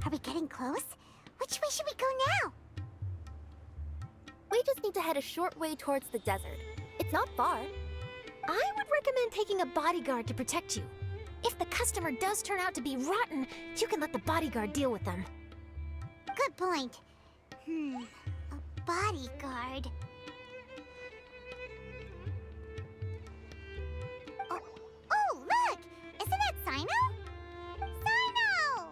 Are we getting close? Which way should we go now? We just need to head a short way towards the desert. It's not far. I would recommend taking a bodyguard to protect you. If the customer does turn out to be rotten, you can let the bodyguard deal with them. Good point. A bodyguard. Oh, look! Isn't that Cyno? Cyno!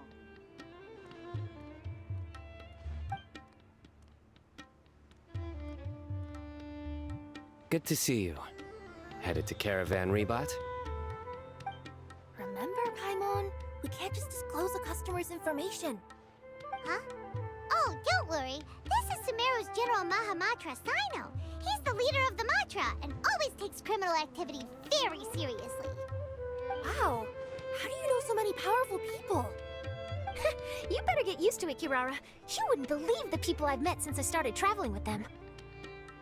Good to see you. Headed to Caravan Rihbat? Remember, Paimon? We can't just disclose a customer's information. Huh? Oh, don't worry. This is Sumeru's General Mahamatra, Cyno. He's the leader of the Matra and always takes criminal activity very seriously. Wow. How do you know so many powerful people? You better get used to it, Kirara. You wouldn't believe the people I've met since I started traveling with them.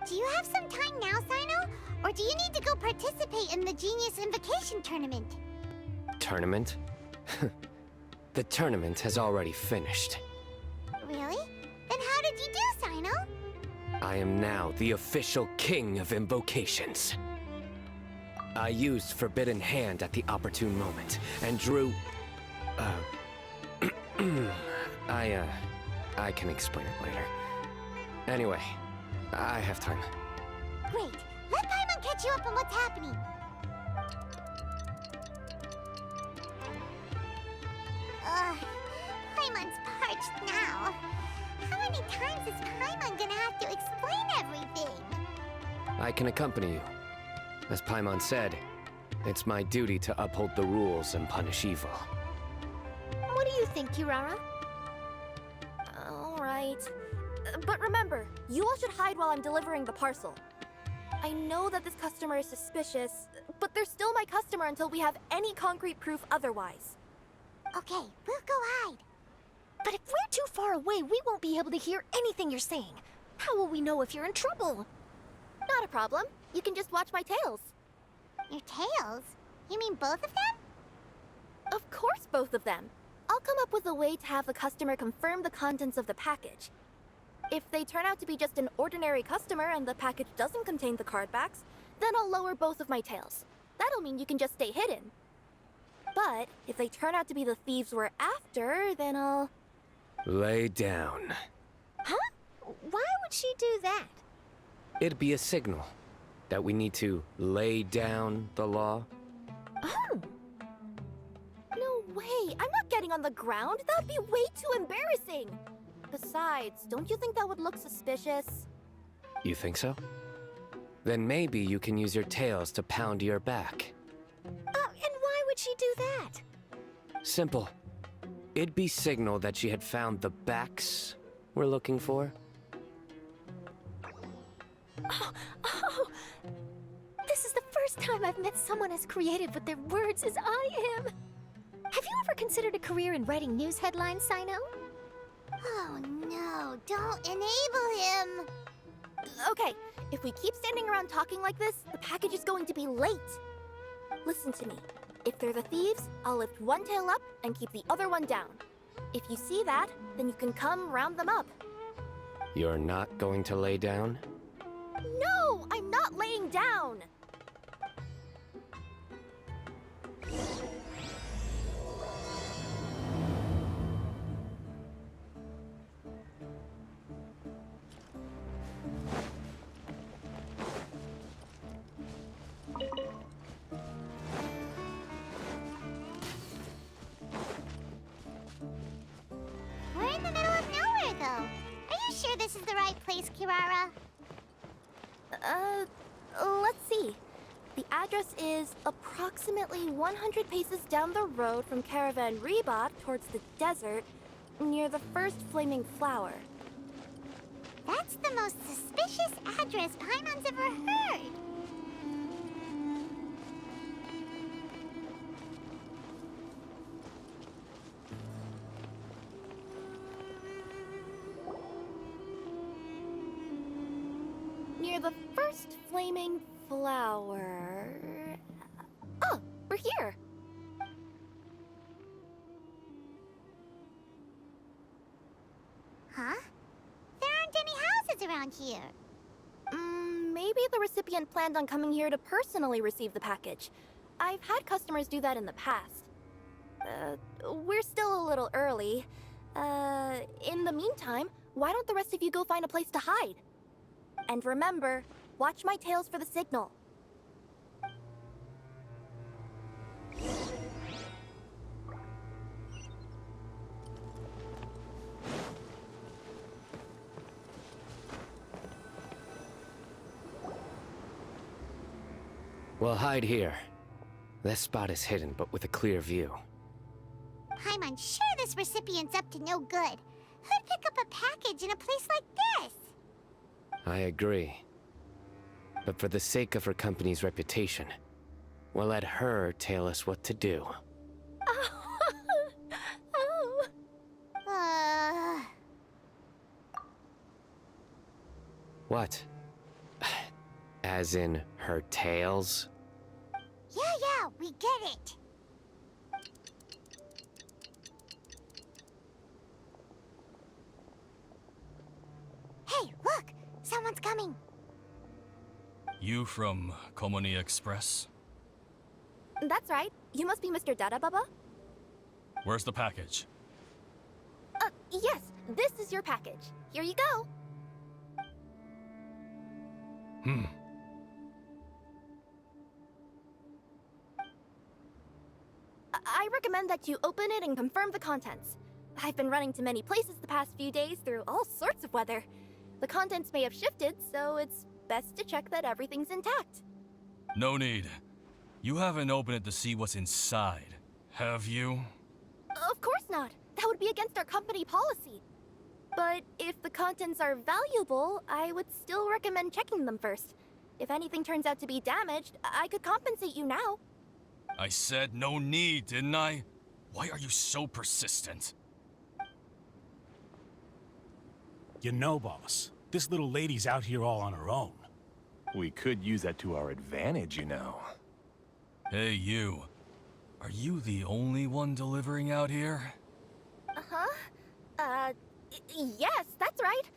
Do you have some time now, Cyno? Or do you need to go participate in the Genius Invocation Tournament? Tournament? The tournament has already finished. Really? Then how did you do, Cyno? I am now the official king of invocations. I used Forbidden Hand at the opportune moment, and drew... I can explain it later. Anyway, I have time. Great. Let Paimon catch you up on what's happening. Paimon's parched now. How many times is Paimon gonna have to explain everything? I can accompany you. As Paimon said, it's my duty to uphold the rules and punish evil. What do you think, Kirara? All right. But remember, you all should hide while I'm delivering the parcel. I know that this customer is suspicious, but they're still my customer until we have any concrete proof otherwise. Okay, we'll go hide. But if we're too far away, we won't be able to hear anything you're saying. How will we know if you're in trouble? Not a problem. You can just watch my tails. Your tails? You mean both of them? Of course, both of them. I'll come up with a way to have the customer confirm the contents of the package. If they turn out to be just an ordinary customer and the package doesn't contain the card backs, then I'll lower both of my tails. That'll mean you can just stay hidden. But if they turn out to be the thieves we're after, then I'll... Lay down. Huh? Why would she do that? It'd be a signal that we need to lay down the law. Oh. No way! I'm not getting on the ground! That'd be way too embarrassing! Besides, don't you think that would look suspicious? You think so? Then maybe you can use your tails to pound your back. And why would she do that? Simple. It'd be signal that she had found the backs we're looking for. Oh, this is the first time I've met someone as creative with their words as I am. Have you ever considered a career in writing news headlines, Cyno? Oh no, don't enable him! Okay, if we keep standing around talking like this, the package is going to be late. Listen to me. If they're the thieves, I'll lift one tail up and keep the other one down. If you see that, then you can come round them up. You're not going to lay down? No, I'm not laying down! We're in the middle of nowhere, though. Are you sure this is the right place, Kirara? Let's see. The address is approximately 100 paces down the road from Caravan Rihbat towards the desert, near the first flaming flower. That's the most suspicious address Paimon's ever heard. Near the first flaming flower... Oh, we're here! around here. Maybe the recipient planned on coming here to personally receive the package. I've had customers do that in the past. We're still a little early. In the meantime, why don't the rest of you go find a place to hide? And remember, watch my tails for the signal. We'll hide here. This spot is hidden, but with a clear view. I'm unsure this recipient's up to no good. Who'd pick up a package in a place like this? I agree. But for the sake of her company's reputation, we'll let her tell us what to do. Oh. What? As in her tails? Yeah, we get it. Hey, look! Someone's coming. You from Kokomi Express? That's right. You must be Mr. Dada Baba? Where's the package? Yes, this is your package. Here you go. I recommend that you open it and confirm the contents. I've been running to many places the past few days through all sorts of weather. The contents may have shifted, so it's best to check that everything's intact. No need. You haven't opened it to see what's inside, have you? Of course not. That would be against our company policy. But if the contents are valuable, I would still recommend checking them first. If anything turns out to be damaged, I could compensate you now. I said no need, didn't I? Why are you so persistent? You know, boss, this little lady's out here all on her own. We could use that to our advantage, you know. Hey, you. Are you the only one delivering out here? Yes, that's right.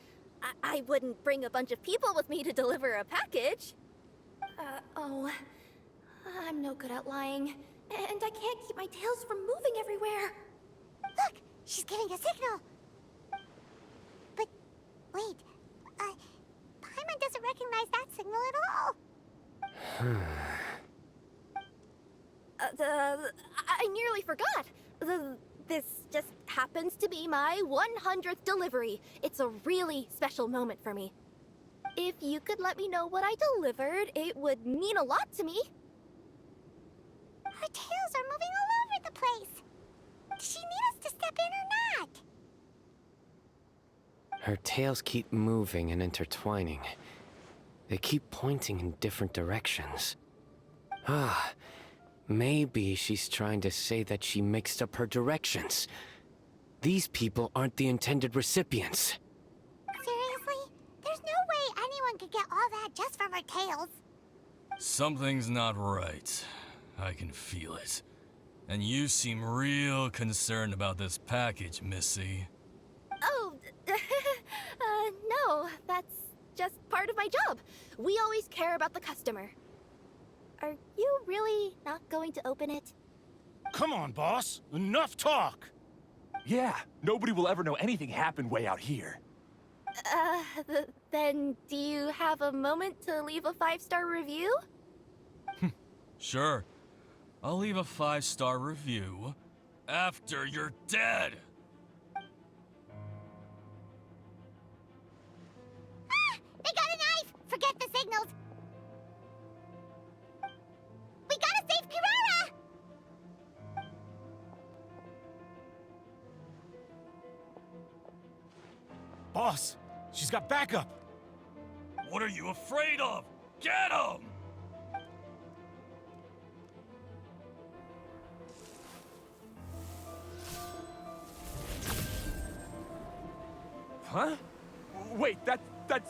I wouldn't bring a bunch of people with me to deliver a package. I'm no good at lying. And I can't keep my tails from moving everywhere. Look! She's giving a signal! But, wait. Paimon doesn't recognize that signal at all. I nearly forgot. This just happens to be my 100th delivery. It's a really special moment for me. If you could let me know what I delivered, it would mean a lot to me. Her tails are moving all over the place. Does she need us to step in or not? Her tails keep moving and intertwining. They keep pointing in different directions. Maybe she's trying to say that she mixed up her directions. These people aren't the intended recipients. Seriously? There's no way anyone could get all that just from her tails. Something's not right. I can feel it. And you seem real concerned about this package, Missy. Oh, no, that's just part of my job. We always care about the customer. Are you really not going to open it? Come on, boss. Enough talk. Yeah, nobody will ever know anything happened way out here. Then do you have a moment to leave a 5-star review? Sure. I'll leave a 5-star review after you're dead. They got a knife! Forget the signals! We gotta save Kirara! Boss, she's got backup. What are you afraid of? Get him! Huh? Wait, that's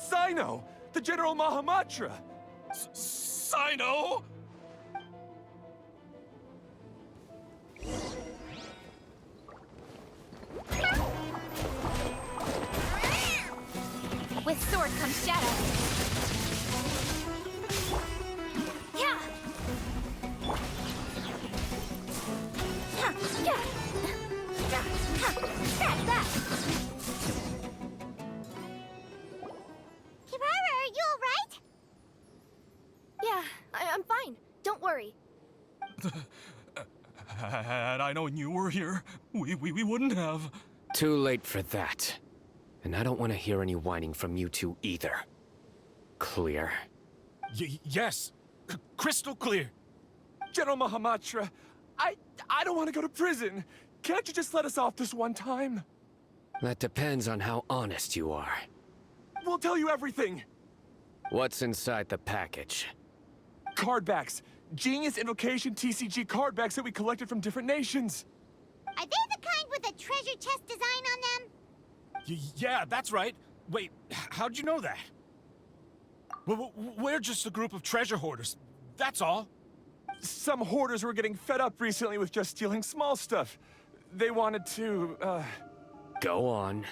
Cyno! The General Mahamatra! Cyno? With its sword comes shadow. Yeah. Yeah. Scratch that. Kirara, are you alright? Yeah, I'm fine. Don't worry. Had I known you were here, we wouldn't have. Too late for that. And I don't want to hear any whining from you two either. Clear? Yes. Crystal clear. General Mahamatra, I don't want to go to prison. Can't you just let us off this one time? That depends on how honest you are. We'll tell you everything. What's inside the package? Card backs. Genius Invocation TCG card backs that we collected from different nations. Are they the kind with a treasure chest design on them? Yeah, that's right. Wait, how'd you know that? We're just a group of treasure hoarders. That's all. Some hoarders were getting fed up recently with just stealing small stuff. They wanted to, Go on.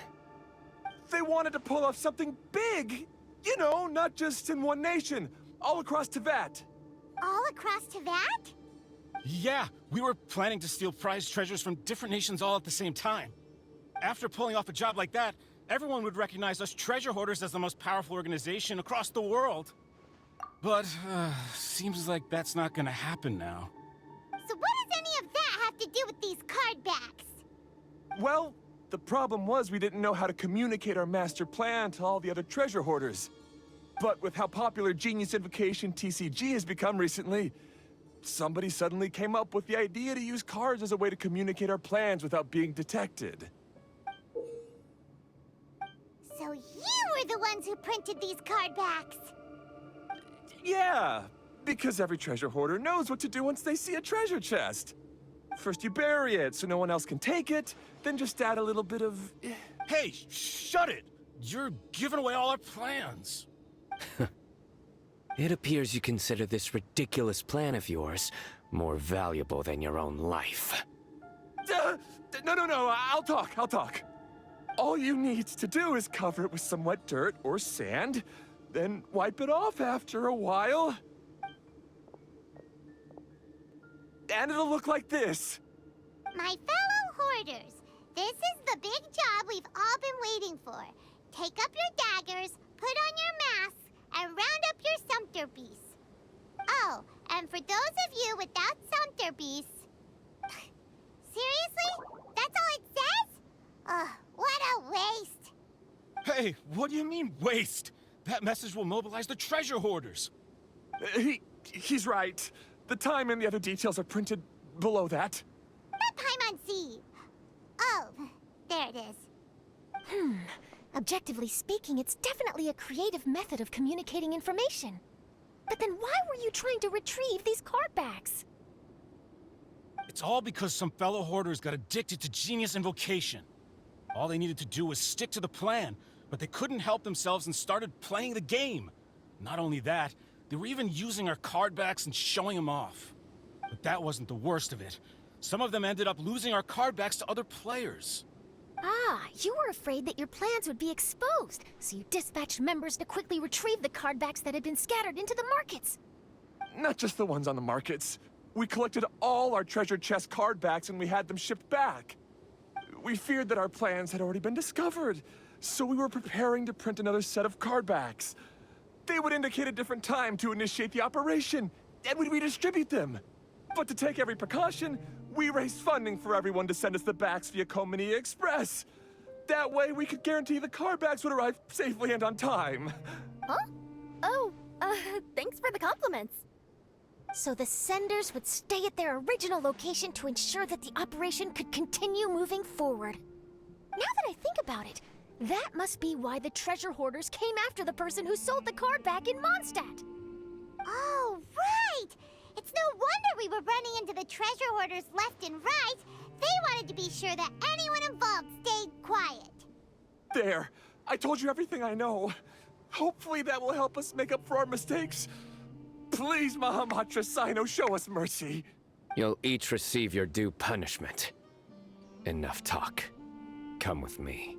They wanted to pull off something big. You know, not just in one nation, all across Teyvat. All across Teyvat? Yeah, we were planning to steal prized treasures from different nations all at the same time. After pulling off a job like that, everyone would recognize us treasure hoarders as the most powerful organization across the world. But, seems like that's not gonna happen now. So what does any of that have to do with these card backs? Well, the problem was we didn't know how to communicate our master plan to all the other treasure hoarders. But with how popular Genius Invocation TCG has become recently, somebody suddenly came up with the idea to use cards as a way to communicate our plans without being detected. So you were the ones who printed these card backs? Yeah, because every treasure hoarder knows what to do once they see a treasure chest. First you bury it so no one else can take it, then just add a little bit of... Hey, shut it! You're giving away all our plans. It appears you consider this ridiculous plan of yours more valuable than your own life. No, I'll talk. All you need to do is cover it with some wet dirt or sand, then wipe it off after a while. And it'll look like this. My fellow hoarders, this is the big job we've all been waiting for. Take up your daggers, put on your masks, and round up your sumpter-piece. Oh, and for those of you without sumpter-piece... Seriously? That's all it says? Ugh, what a waste. Hey, what do you mean, waste? That message will mobilize the treasure hoarders. He's right. The time and the other details are printed below that. Not Paimon. Oh, there it is. Objectively speaking, it's definitely a creative method of communicating information. But then why were you trying to retrieve these card backs? It's all because some fellow hoarders got addicted to Genius Invocation. All they needed to do was stick to the plan, but they couldn't help themselves and started playing the game. Not only that, they were even using our card backs and showing them off. But that wasn't the worst of it. Some of them ended up losing our card backs to other players. Ah, you were afraid that your plans would be exposed, so you dispatched members to quickly retrieve the card backs that had been scattered into the markets. Not just the ones on the markets. We collected all our treasure chest card backs and we had them shipped back. We feared that our plans had already been discovered, so we were preparing to print another set of card backs. They would indicate a different time to initiate the operation, and we'd redistribute them. But to take every precaution, we raised funding for everyone to send us the backs via Kokomi Express. That way, we could guarantee the card backs would arrive safely and on time. Huh? Oh, thanks for the compliments. So the senders would stay at their original location to ensure that the operation could continue moving forward. Now that I think about it, that must be why the treasure hoarders came after the person who sold the card back in Mondstadt. Oh, right! It's no wonder we were running into the treasure hoarders left and right. They wanted to be sure that anyone involved stayed quiet. There. I told you everything I know. Hopefully that will help us make up for our mistakes. Please, Mahamatra Cyno, show us mercy. You'll each receive your due punishment. Enough talk. Come with me.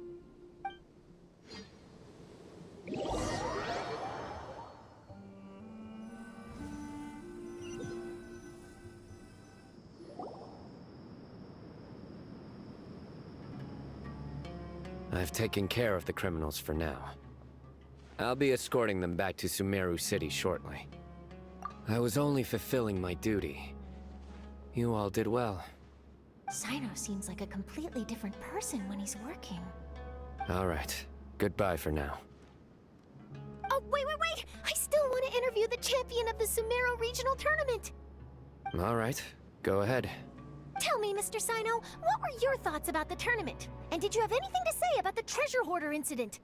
I've taken care of the criminals for now. I'll be escorting them back to Sumeru City shortly. I was only fulfilling my duty. You all did well. Cyno seems like a completely different person when he's working. All right. Goodbye for now. Oh, wait! I still want to interview the champion of the Sumeru Regional Tournament! All right. Go ahead. Tell me, Mr. Cyno, what were your thoughts about the tournament? And did you have anything to say about the treasure hoarder incident?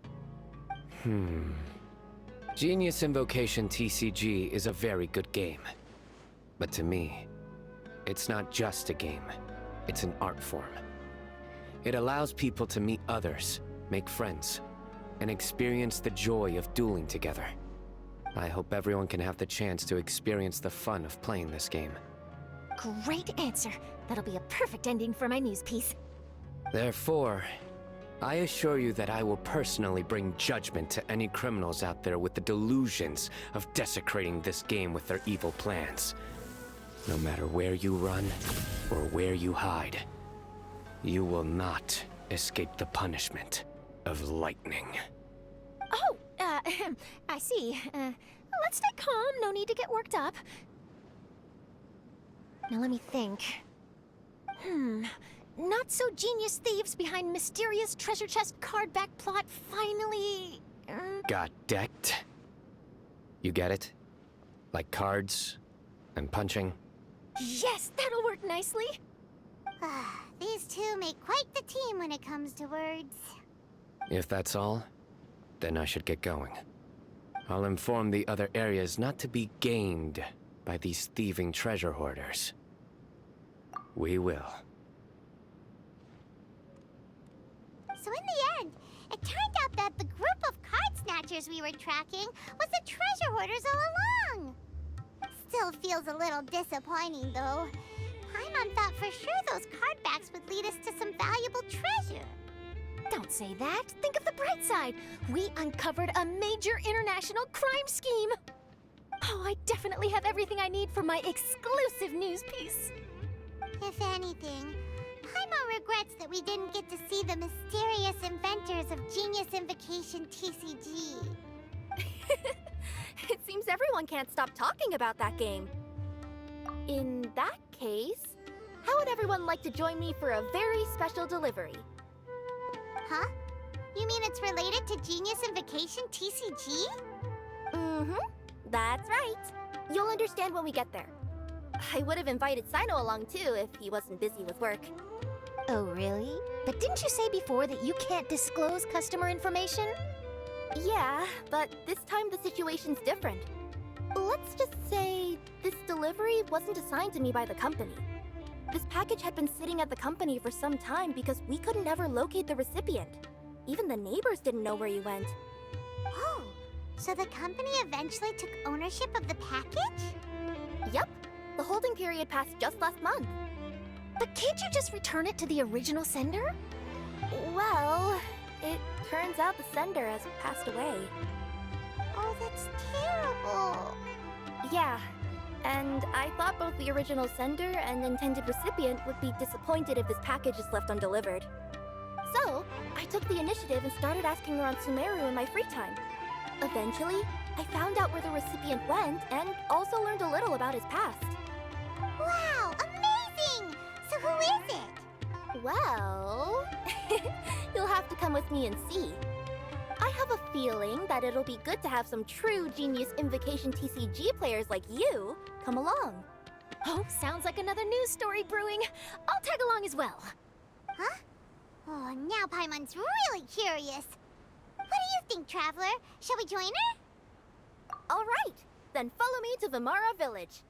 Genius Invocation TCG is a very good game. But to me, it's not just a game. It's an art form. It allows people to meet others, make friends, and experience the joy of dueling together. I hope everyone can have the chance to experience the fun of playing this game. Great answer. That'll be a perfect ending for my news piece. Therefore, I assure you that I will personally bring judgment to any criminals out there with the delusions of desecrating this game with their evil plans. No matter where you run or where you hide, you will not escape the punishment of lightning. Oh, I see. Let's stay calm. No need to get worked up. Now let me think. Not-so-genius thieves behind mysterious treasure chest cardback plot finally... Got decked? You get it? Like cards and punching? Yes, that'll work nicely. These two make quite the team when it comes to words. If that's all, then I should get going. I'll inform the other areas not to be gamed by these thieving treasure hoarders. We will. So in the end, it turned out that the group of card snatchers we were tracking was the treasure hoarders all along. Still feels a little disappointing, though. Paimon thought for sure those cardbacks would lead us to some valuable treasure. Don't say that. Think of the bright side. We uncovered a major international crime scheme. Oh, I definitely have everything I need for my exclusive news piece. If anything, Paimon regrets that we didn't get to see the mysterious inventors of Genius Invocation TCG. It seems everyone can't stop talking about that game. In that case, how would everyone like to join me for a very special delivery? Huh? You mean it's related to Genius Invocation TCG? Mm-hmm. That's right. You'll understand when we get there. I would have invited Cyno along too if he wasn't busy with work. Oh, really? But didn't you say before that you can't disclose customer information? Yeah, but this time the situation's different. Let's just say this delivery wasn't assigned to me by the company. This package had been sitting at the company for some time because we couldn't ever locate the recipient. Even the neighbors didn't know where he went. Oh, so the company eventually took ownership of the package? Yep, the holding period passed just last month. But can't you just return it to the original sender? Well, it turns out the sender has passed away. Oh, that's terrible. Yeah, and I thought both the original sender and intended recipient would be disappointed if this package is left undelivered. So, I took the initiative and started asking around Sumeru in my free time. Eventually, I found out where the recipient went and also learned a little about his past. Wow, amazing! So who is it? Well, you'll have to come with me and see. I have a feeling that it'll be good to have some true Genius Invocation TCG players like you come along. Oh, sounds like another news story brewing. I'll tag along as well. Huh? Oh, now Paimon's really curious. What do you think, Traveler? Shall we join her? All right, then follow me to Vimara Village.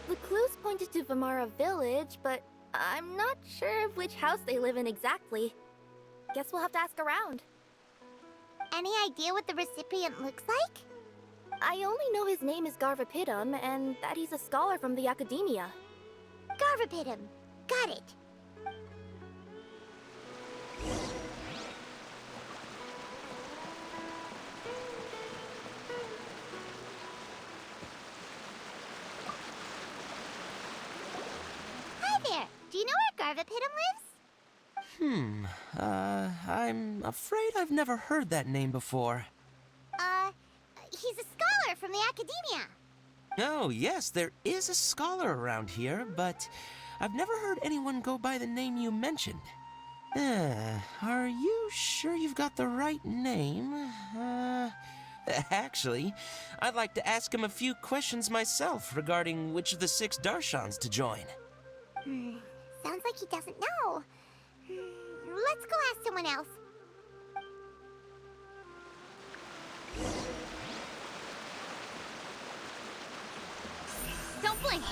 The clues pointed to Vimara Village, but I'm not sure of which house they live in exactly. Guess we'll have to ask around. Any idea what the recipient looks like? I only know his name is Garvapidum and that he's a scholar from the academia. Garvapidum. Got it. Hi there. Do you know where Garvapidum lives? I'm afraid I've never heard that name before. He's a scholar from the academia. Oh, yes, there is a scholar around here, but I've never heard anyone go by the name you mentioned. Are you sure you've got the right name? Actually, I'd like to ask him a few questions myself regarding which of the 6 Darshans to join. Sounds like he doesn't know. Let's go ask someone else. Don't blink.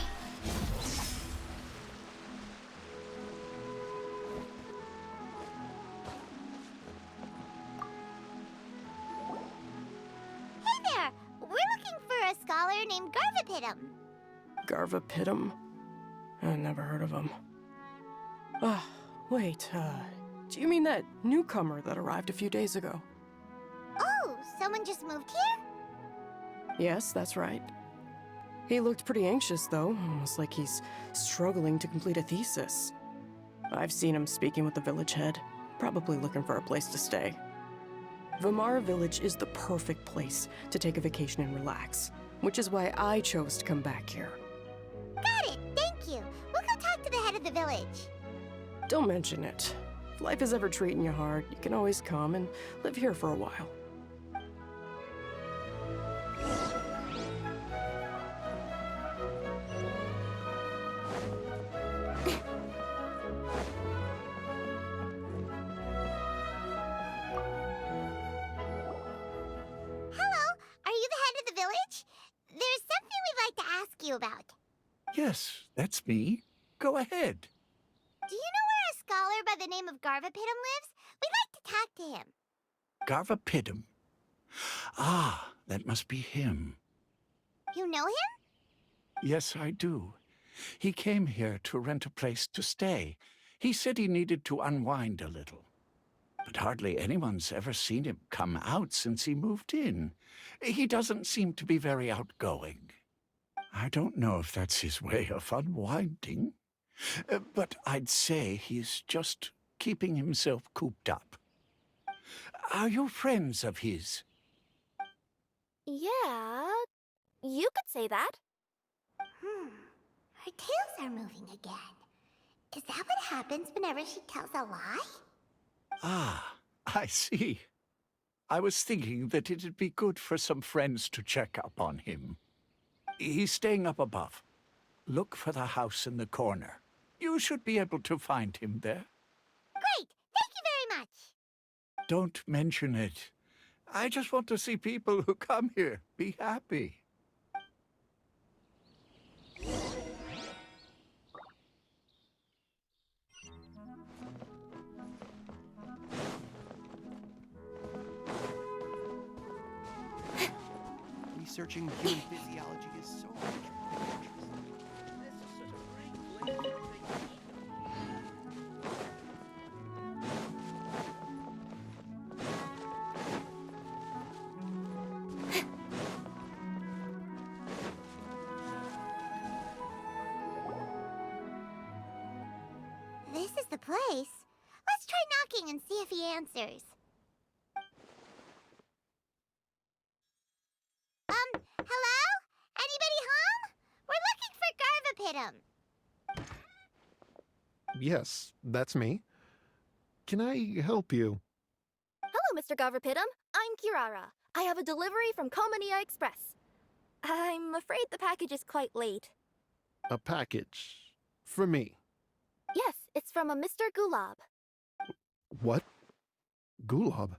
Hey there! We're looking for a scholar named Garvapidum. Garvapidum? I never heard of him. Wait, do you mean that newcomer that arrived a few days ago? Oh, someone just moved here? Yes, that's right. He looked pretty anxious, though, almost like he's struggling to complete a thesis. I've seen him speaking with the village head, probably looking for a place to stay. Vamara Village is the perfect place to take a vacation and relax, which is why I chose to come back here. Got it, thank you. We'll go talk to the head of the village. Don't mention it. If life is ever treating you hard, you can always come and live here for a while. About. Yes, that's me. Go ahead. Do you know where a scholar by the name of Garvapidum lives? We'd like to talk to him. Garvapidum. Ah, that must be him. You know him? Yes, I do. He came here to rent a place to stay. He said he needed to unwind a little. But hardly anyone's ever seen him come out since he moved in. He doesn't seem to be very outgoing. I don't know if that's his way of unwinding, but I'd say he's just keeping himself cooped up. Are you friends of his? Yeah, you could say that. Her tails are moving again. Is that what happens whenever she tells a lie? Ah, I see. I was thinking that it'd be good for some friends to check up on him. He's staying up above. Look for the house in the corner. You should be able to find him there. Great! Thank you very much! Don't mention it. I just want to see people who come here be happy. Researching human physiology is so much interesting. This is such a great place. This is the place. Let's try knocking and see if he answers. Hello? Anybody home? We're looking for Garvapidum. Yes, that's me. Can I help you? Hello, Mr. Garvapidum. I'm Kirara. I have a delivery from Komania Express. I'm afraid the package is quite late. A package? For me? Yes, it's from a Mr. Gulab. What? Gulab?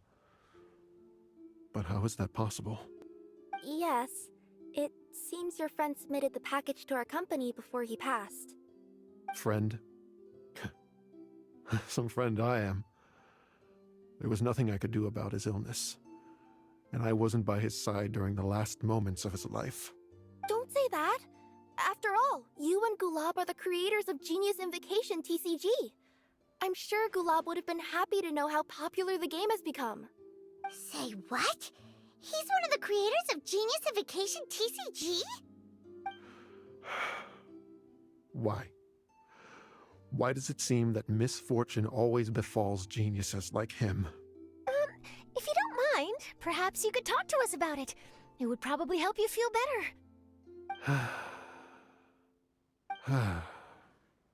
But how is that possible? Yes, it seems your friend submitted the package to our company before he passed. Friend? Some friend I am. There was nothing I could do about his illness. and I wasn't by his side during the last moments of his life. Don't say that. After all, you and Gulab are the creators of Genius Invocation TCG. I'm sure Gulab would have been happy to know how popular the game has become. Say what? He's one of the creators of Genius Invocation TCG? Why? Why does it seem that misfortune always befalls geniuses like him? If you don't mind, perhaps you could talk to us about it. It would probably help you feel better.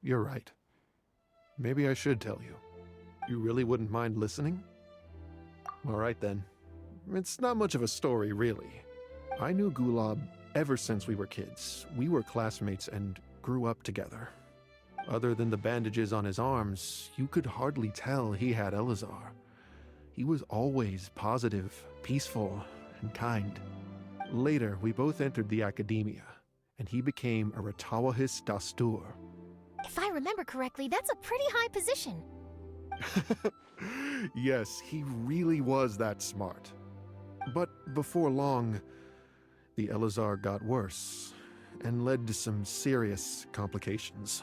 You're right. Maybe I should tell you. You really wouldn't mind listening? All right then. It's not much of a story, really. I knew Gulab ever since we were kids. We were classmates and grew up together. Other than the bandages on his arms, you could hardly tell he had Elazar. He was always positive, peaceful, and kind. Later, we both entered the academia, and he became a Ratawahis Dastur. If I remember correctly, that's a pretty high position. Yes, he really was that smart. But before long, the Elazar got worse and led to some serious complications.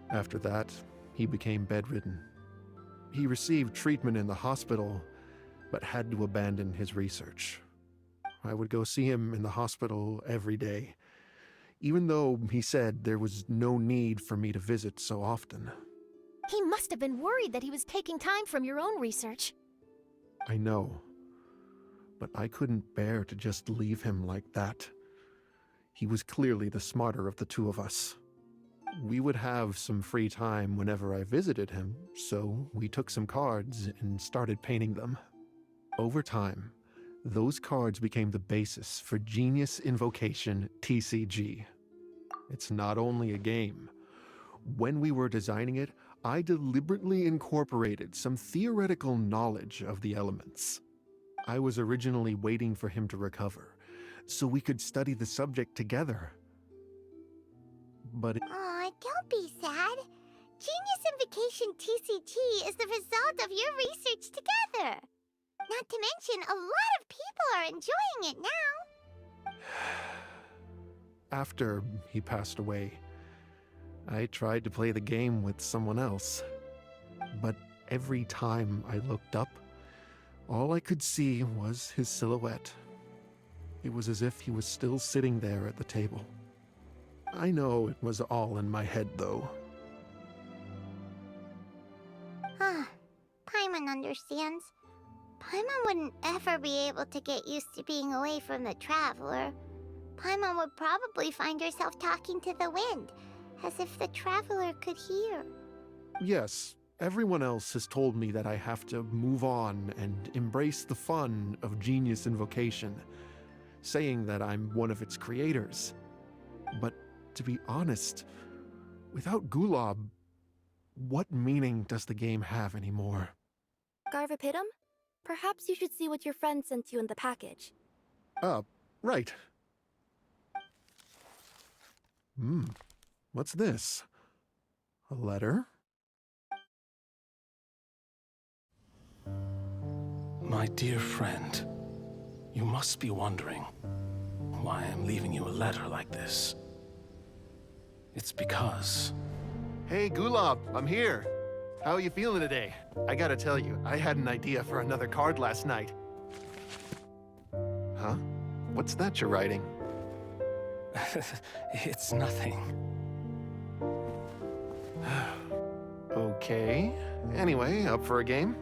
After that, he became bedridden. He received treatment in the hospital, but had to abandon his research. I would go see him in the hospital every day, even though he said there was no need for me to visit so often. He must have been worried that he was taking time from your own research. I know, but I couldn't bear to just leave him like that. He was clearly the smarter of the two of us. We would have some free time whenever I visited him, so we took some cards and started painting them. Over time, those cards became the basis for Genius Invocation TCG. It's not only a game. When we were designing it, I deliberately incorporated some theoretical knowledge of the elements. I was originally waiting for him to recover, so we could study the subject together. But Aw, don't be sad. Genius Invocation TCG is the result of your research together. Not to mention, a lot of people are enjoying it now. after he passed away, I tried to play the game with someone else. But every time I looked up, all I could see was his silhouette. It was as if he was still sitting there at the table. I know it was all in my head, though. Paimon understands. Paimon wouldn't ever be able to get used to being away from the Traveler. Paimon would probably find herself talking to the wind, as if the Traveler could hear. Yes, everyone else has told me that I have to move on and embrace the fun of Genius Invocation, saying that I'm one of its creators. But to be honest, without Gulab, what meaning does the game have anymore? Garvapitum? Perhaps you should see what your friend sent you in the package. Right. What's this? A letter? My dear friend, you must be wondering why I'm leaving you a letter like this. It's because... Hey, Gulab, I'm here. How are you feeling today? I gotta tell you, I had an idea for another card last night. Huh? What's that you're writing? It's nothing. Okay. Anyway, up for a game?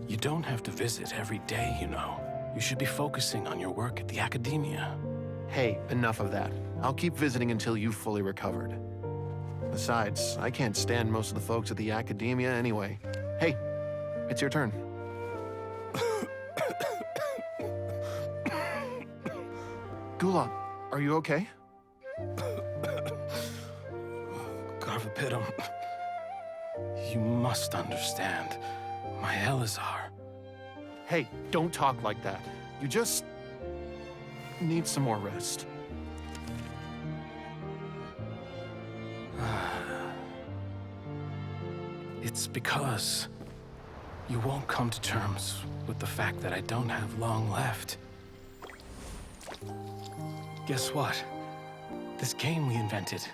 You don't have to visit every day, you know. You should be focusing on your work at the academia. Hey, enough of that. I'll keep visiting until you've fully recovered. Besides, I can't stand most of the folks at the academia anyway. Hey, it's your turn. Gulab, are you okay? Garvapitum, you must understand. My Elazar. Hey, don't talk like that. You just need some more rest. It's because You won't come to terms with the fact that I don't have long left. Guess what? This game we invented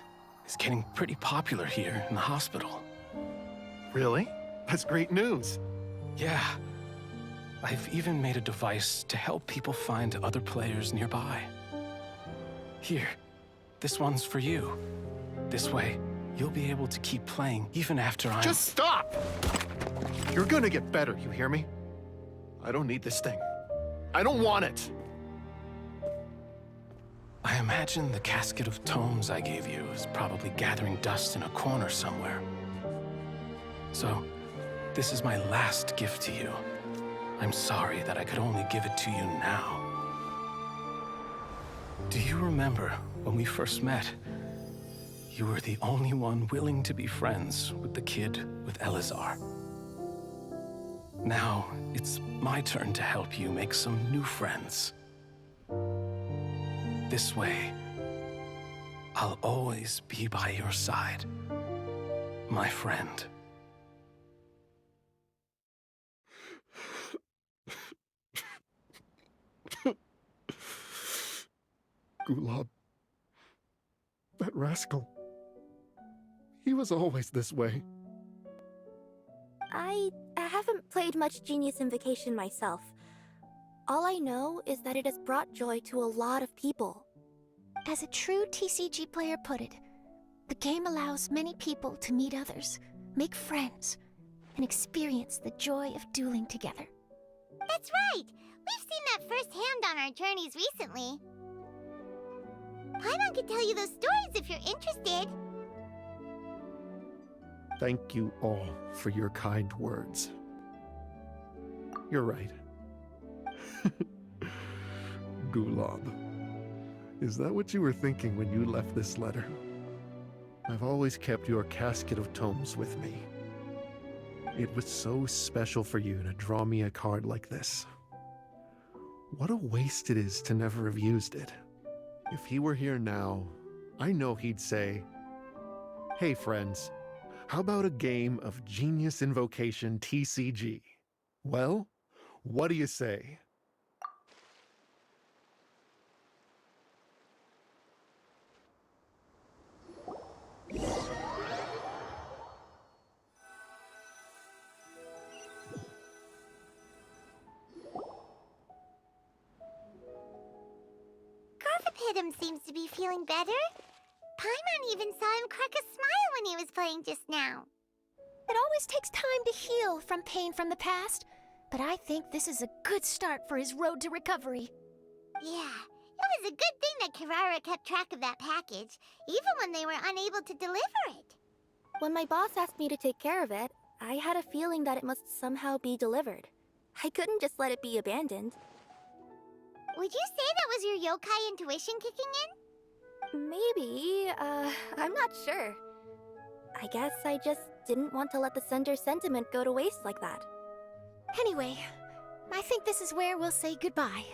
is getting pretty popular here in the hospital. Really? That's great news. Yeah. I've even made a device to help people find other players nearby. Here, this one's for you. This way, you'll be able to keep playing even after I'm— Just stop! You're gonna get better, you hear me? I don't need this thing. I don't want it! I imagine the casket of tomes I gave you is probably gathering dust in a corner somewhere. So, this is my last gift to you. I'm sorry that I could only give it to you now. Do you remember when we first met? You were the only one willing to be friends with the kid with Elazar. Now, it's my turn to help you make some new friends. This way, I'll always be by your side, my friend. Gulab. That rascal. He was always this way. I haven't played much Genius Invocation myself. All I know is that it has brought joy to a lot of people. As a true TCG player put it, the game allows many people to meet others, make friends, and experience the joy of dueling together. That's right! We've seen that firsthand on our journeys recently. Paimon could tell you those stories if you're interested. Thank you all for your kind words. You're right. Gulab. Is that what you were thinking when you left this letter? I've always kept your casket of tomes with me. It was so special for you to draw me a card like this. What a waste it is to never have used it. If he were here now, I know he'd say, "Hey friends, how about a game of Genius Invocation TCG? Well, what do you say?" Garthapidum seems to be feeling better. Paimon even saw him crack a smile when he was playing just now. It always takes time to heal from pain from the past, but I think this is a good start for his road to recovery. Yeah, it was a good thing that Kirara kept track of that package, even when they were unable to deliver it. When my boss asked me to take care of it, I had a feeling that it must somehow be delivered. I couldn't just let it be abandoned. Would you say that was your yokai intuition kicking in? Maybe, I'm not sure. I guess I just didn't want to let the sender's sentiment go to waste like that. Anyway, I think this is where we'll say goodbye.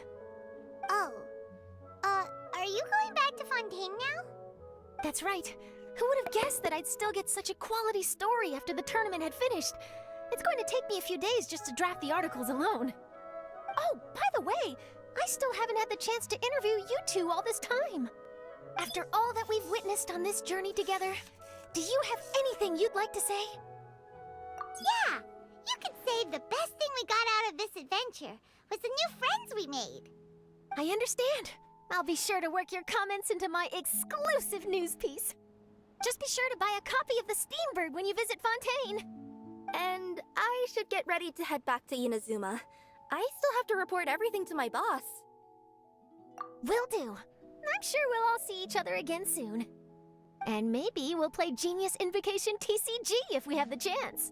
Oh. Are you going back to Fontaine now? That's right. Who would have guessed that I'd still get such a quality story after the tournament had finished? It's going to take me a few days just to draft the articles alone. Oh, by the way, I still haven't had the chance to interview you two all this time. After all that we've witnessed on this journey together, do you have anything you'd like to say? Yeah! You could say the best thing we got out of this adventure was the new friends we made. I understand. I'll be sure to work your comments into my exclusive news piece. Just be sure to buy a copy of the Steambird when you visit Fontaine. And I should get ready to head back to Inazuma. I still have to report everything to my boss. Will do. I'm sure we'll all see each other again soon. And maybe we'll play Genius Invocation TCG if we have the chance.